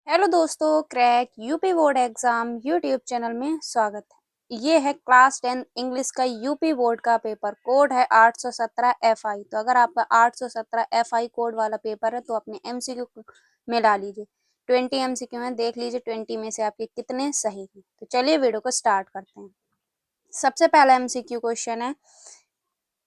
Hello दोस्तों, crack UP board exam YouTube channel में स्वागत है। ये है क्लास 10 इंग्लिश का यूपी बोर्ड का पेपर। कोड है 817 FI। तो अगर आपका 817 FI कोड वाला पेपर है तो अपने MCQ में डाल लीजिए। 20 MCQ में देख लीजिए 20 में से आपके कितने सही हैं। तो चलिए वीडियो को स्टार्ट करते हैं। सबसे पहला MCQ क्वेश्चन है,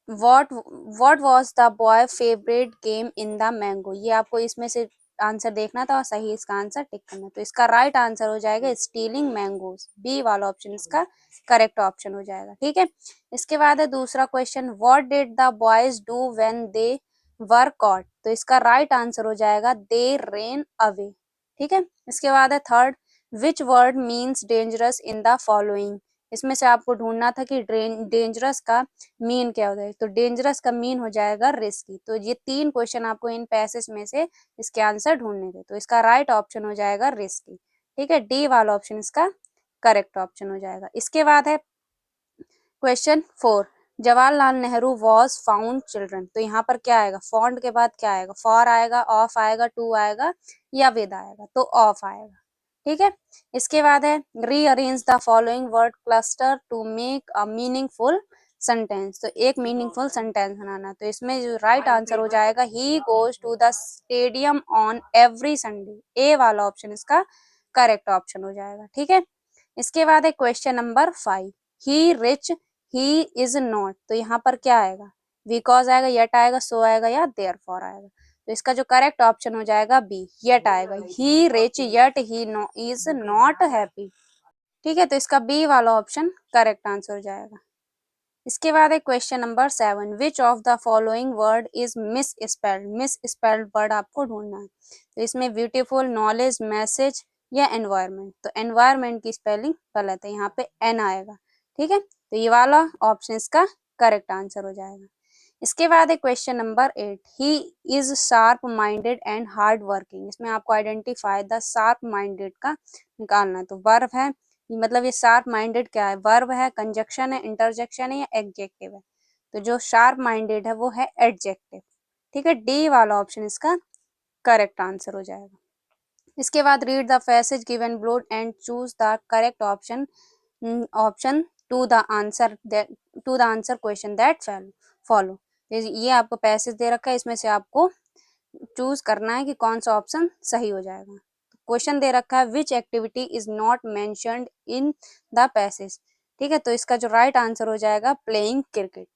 What was the boy favorite game in the mango? ये आपको इसमें से आंसर देखना था और सही इसका आंसर टिक करना। तो इसका राइट आंसर हो जाएगा स्टीलिंग मैंगोज। बी वाला ऑप्शन इसका करेक्ट ऑप्शन हो जाएगा। ठीक है, इसके बाद है दूसरा question, what did the boys do when they were caught? तो इसका राइट आंसर हो जाएगा दे रेन अवे। ठीक है, इसके बाद है third, which word means dangerous in the following? इसमें से आपको ढूंढना था कि डेंजरस का मीन क्या होता है। तो डेंजरस का मीन हो जाएगा रिस्की। तो ये तीन क्वेश्चन आपको इन पैसेज में से इसके आंसर ढूंढने थे। तो इसका राइट ऑप्शन हो जाएगा रिस्की। ठीक है, डी वाला ऑप्शन इसका करेक्ट ऑप्शन हो जाएगा। इसके बाद है question 4, Jawaharlal Nehru was found children. तो यहाँ पर क्या आएगा? फाउंड के बाद क्या आएगा? फॉर आएगा, ऑफ आएगा, टू आएगा या विद आएगा? तो ऑफ आएगा। ठीक है, इसके बाद है rearrange the following word cluster to make a meaningful sentence. तो एक मीनिंगफुल सेंटेंस बनाना। तो इसमें जो राइट आंसर हो जाएगा, he goes to the stadium on every Sunday. A वाला ऑप्शन इसका करेक्ट ऑप्शन हो जाएगा। ठीक है, इसके बाद है question number 5, he rich he is not. तो यहाँ पर क्या आएगा? बिकॉज आएगा, यट आएगा, सो आएगा या देयरफॉर आएगा? तो इसका जो करेक्ट ऑप्शन हो जाएगा बी, यट आएगा। He rich yet he is not happy. ठीक है, तो इसका बी वाला ऑप्शन करेक्ट आंसर हो जाएगा। इसके बाद है question number 7, which of the following word is miss spelled? Miss spelled word आपको ढूंढना है। तो इसमें ब्यूटीफुल, नॉलेज, मैसेज या एनवायरमेंट? तो एनवायरमेंट की स्पेलिंग गलत है, यहाँ पे एन आएगा। ठीक है, तो ये वाला ऑप्शन इसका करेक्ट आंसर हो जाएगा। इसके बाद है question number 8, he is sharp minded and hard working. इसमें आपको आइडेंटिफाई द शार्प माइंडेड का निकालना है। तो वर्ब है, मतलब ये शार्प माइंडेड क्या है? वर्ब है, कंजक्शन है, इंटरजेक्शन है या एडजेक्टिव है? तो जो शार्प माइंडेड है वो है एडजेक्टिव। ठीक है, डी वाला ऑप्शन इसका करेक्ट आंसर हो जाएगा। इसके बाद read the passage given below and choose the correct option option to the answer question that follow. ये आपको पैसेज दे रखा है, इसमें से आपको चूज करना है कि कौन सा ऑप्शन सही हो जाएगा। क्वेश्चन दे रखा है, which activity is not mentioned in the passage. ठीक है, तो इसका जो राइट आंसर हो जाएगा प्लेइंग क्रिकेट।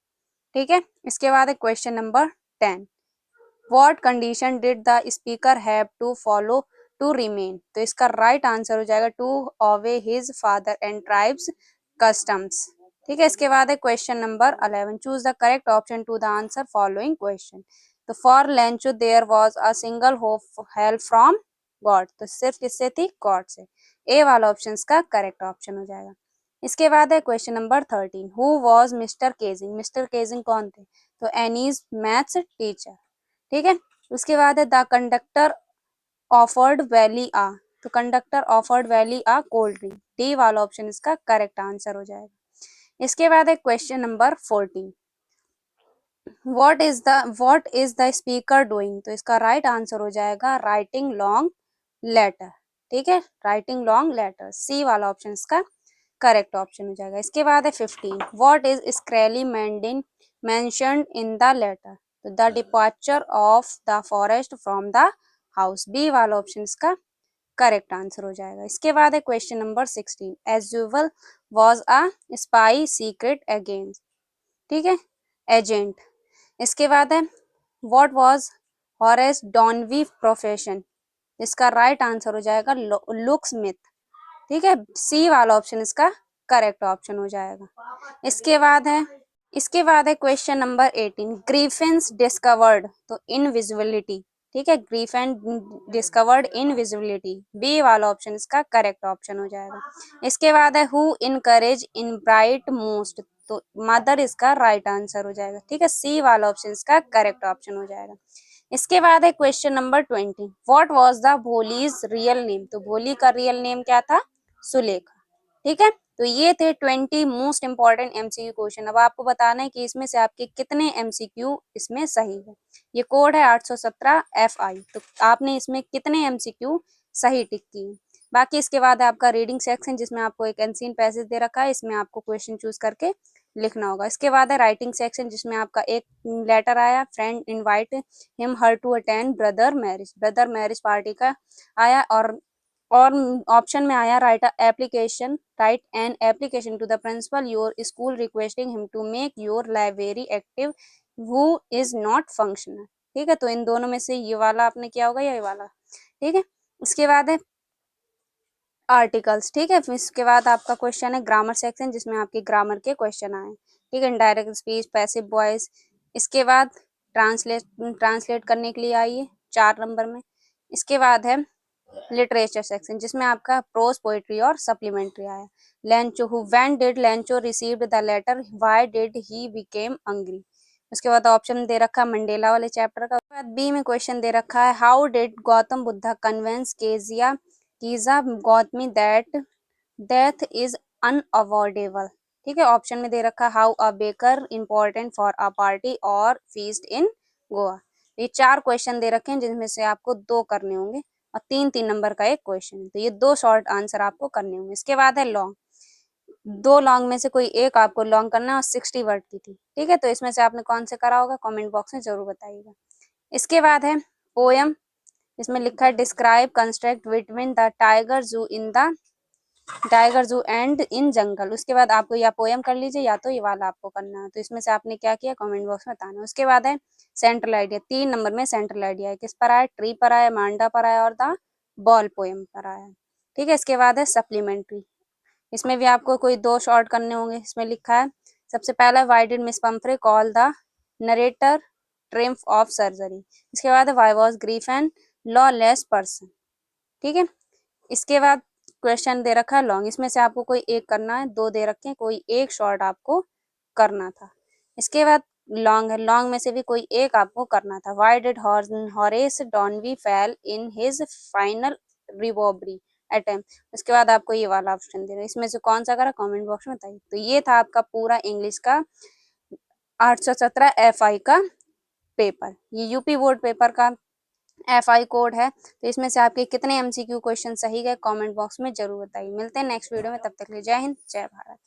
ठीक है, इसके बाद है question number 10, what condition did the speaker have to follow to remain? तो इसका राइट आंसर हो जाएगा to obey his father and tribes customs. ठीक है, इसके बाद है question number 11, choose the correct option to the answer following question. तो for Lencho there was a single hope help from God. तो सिर्फ किससे थी? गॉड से। ए वाला ऑप्शन का करेक्ट ऑप्शन हो जाएगा। इसके बाद है question number 13, who was mister Keesing? Mister Keesing कौन थे? तो एनीज मैथ्स टीचर। ठीक है, उसके बाद है द कंडक्टर ऑफर्ड वैली आ। तो कंडक्टर ऑफर्ड वैली आ कोल्ड ड्रिंक। डी वाला ऑप्शन इसका करेक्ट आंसर हो जाएगा। इसके बाद है question number 14, what is the speaker doing? तो इसका राइट आंसर हो जाएगा राइटिंग लॉन्ग लेटर। ठीक है, राइटिंग लॉन्ग लेटर। सी वाला ऑप्शन इसका करेक्ट ऑप्शन हो जाएगा। इसके बाद है 15, what is scarcely mentioned in the letter? तो the departure of the forest from the house. B वाला ऑप्शन इसका करेक्ट आंसर हो जाएगा। इसके बाद है question number 16, as usual was a spy secret against. ठीक है, एजेंट। इसके बाद है what was Horace Danby profession? इसका राइट आंसर हो जाएगा लुक स्मिथ। ठीक है, सी वाला ऑप्शन इसका करेक्ट ऑप्शन हो जाएगा। इसके बाद है क्वेश्चन नंबर 18, ग्रीफिन्स डिस्कवर्ड तो इनविजिबिलिटी। ठीक है, ग्रीफिन डिस्कवर्ड इनविजिबिलिटी। बी वाला ऑप्शन इसका करेक्ट ऑप्शन हो जाएगा। इसके बाद है who encourage in bright most? तो मदर इसका राइट आंसर हो जाएगा। ठीक है, सी वाला ऑप्शन इसका करेक्ट ऑप्शन हो जाएगा। इसके बाद है question number 20, what was the Bholi's real name? तो भोली का रियल नेम क्या था? सुलेखा। ठीक है, तो ये थे 20 मोस्ट इंपॉर्टेंट MCQ क्वेश्चन। अब आपको बताना है कि इसमें से आपके कितने MCQ इसमें सही है। ये कोड है 817 FI। तो आपने इसमें कितने MCQ सही टिक की। बाकी इसके बाद आपका रीडिंग सेक्शन, जिसमें आपको एक एंसीन पैसेज दे रखा है, इसमें आपको क्वेश्चन चूज करके लिखना होगा। इसके बाद है राइटिंग सेक्शन, जिसमें आपका एक लेटर आया, friend invite him her to attend brother marriage party का आया। और ऑप्शन में आया write an application to the principal your school requesting him to make your library active who is not functional. ठीक है, तो इन दोनों में से ये वाला आपने किया होगा या ये वाला। ठीक है, इसके बाद है आर्टिकल्स। ठीक है, फिर इसके बाद आपका क्वेश्चन है ग्रामर सेक्शन, जिसमें आपके ग्रामर के क्वेश्चन आए। ठीक है, इनडायरेक्ट स्पीच, पैसिव वॉइस। इसके बाद ट्रांसलेट करने के लिए आइए 4 नंबर में। इसके बाद है लिटरेचर सेक्शन, जिसमें आपका प्रोज, पोएट्री और सप्लीमेंट्री आया। When did Lencho received the letter, why did he became hungry. उसके बाद ऑप्शन दे रखा है मंडेला वाले चैप्टर का। उसके बाद बी में क्वेश्चन दे रखा है how did Gautam Buddha convince Kisa Gautami that death is unavoidable. ठीक है, ऑप्शन में दे रखा how a baker important for a party और फीस्ट इन गोवा। ये 4 क्वेश्चन दे रखे हैं, जिनमें से आपको 2 करने होंगे और 3-3 नंबर का एक क्वेश्चन है, तो ये 2 शॉर्ट आंसर आपको करने होंगे। इसके बाद है लॉन्ग। 2 लॉन्ग में से कोई एक आपको लॉन्ग करना है और 60 वर्ड की थी। ठीक है, तो इसमें से आपने कौन से करा होगा कमेंट बॉक्स में जरूर बताइएगा। इसके बाद है पोयम, इसमें लिखा है describe construct between the tiger जू एंड इन जंगल। उसके बाद आपको या पोयम कर लीजिए या तो ये वाला आपको करना है, तो इसमें से आपने क्या किया कमेंट बॉक्स में बताना। उसके बाद है सेंट्रल आइडिया। 3 नंबर में सेंट्रल आइडिया है, किस पर आया, ट्री पर आया, मांडा पर आया और द बॉल पोयम पर आया। ठीक है, इसके बाद है सप्लीमेंट्री। इसमें भी आपको कोई 2 शॉर्ट करने होंगे। इसमें लिखा है सबसे पहला why did miss Pomfrey call the narrator triumph of surgery. इसके बाद why was grief and lawless person. ठीक है, इसके बाद क्वेश्चन दे रखा है लॉन्ग। इसमें से आपको कोई एक करना है, 2 दे रखे हैं, कोई एक शॉर्ट आपको करना था। इसके बाद लॉन्ग है, लॉन्ग में से भी कोई एक आपको करना था। Why did Horace Danby fail in his final robbery attempt. उसके बाद आपको ये वाला ऑप्शन दे रहे हैं, इसमें से कौन सा करा कमेंट बॉक्स में बताइए। तो ये था आपका पूरा इंग्लिश का 817 FI का पेपर। ये यूपी बोर्ड पेपर का FI कोड है, तो इसमें से आपके कितने MCQ क्वेश्चन सही गए कमेंट बॉक्स में जरूर बताइए। मिलते हैं नेक्स्ट वीडियो में, तब तक के लिए जय हिंद जय भारत।